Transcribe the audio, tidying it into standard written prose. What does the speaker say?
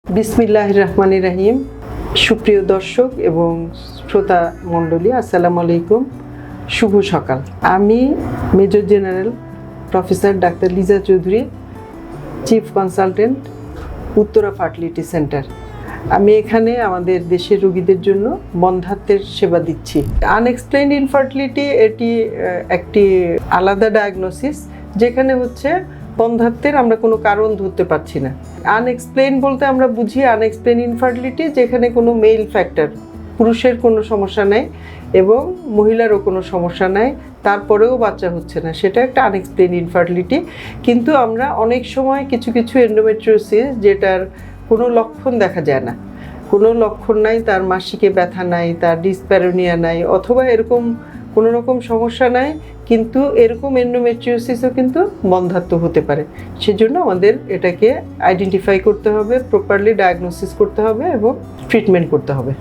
বিসমিল্লাহির রহমানির রহিম। সুপ্রিয় দর্শক এবং শ্রোতা মণ্ডলী, আসসালামু আলাইকুম, শুভ সকাল। আমি major general professor doctor Liza Chowdhury, chief consultant, Uttara fertility centre. আমি এখানে আমাদের দেশের রোগীদের জন্য বন্ধ্যাত্বের সেবা দিচ্ছি। আনএক্সপ্লেইনড ইনফার্টিলিটি এটি একটি আলাদা ডায়াগনোসিস, যেখানে হচ্ছে বন্ধ্যাত্বের আমরা কোনো কারণ ধরতে পারছি না। আনএক্সপ্লেইন বলতে আমরা বুঝি আনএক্সপ্লেইন ইনফার্টিলিটি যেখানে কোনো মেল ফ্যাক্টর, পুরুষের কোনো সমস্যা নেই এবং মহিলারও কোনো সমস্যা নাই, তারপরেও বাচ্চা হচ্ছে না, সেটা একটা আনএক্সপ্লেইন ইনফার্টিলিটি। কিন্তু আমরা অনেক সময় কিছু কিছু এন্ডোমেট্রিওসিস যেটার কোনো লক্ষণ দেখা যায় না, কোনো লক্ষণ নাই, তার মাসিকে ব্যথা নাই, তার ডিসপ্যারোনিয়া নাই, অথবা এরকম কোনো রকম সমস্যা নাই, কিন্তু এরকম এন্ডোমেট্রিওসিসও কিন্তু বন্ধ্যাত্ব হতে পারে। সেজন্য আমাদের এটাকে আইডেন্টিফাই করতে হবে, প্রপারলি ডায়াগনোসিস করতে হবে এবং ট্রিটমেন্ট করতে হবে।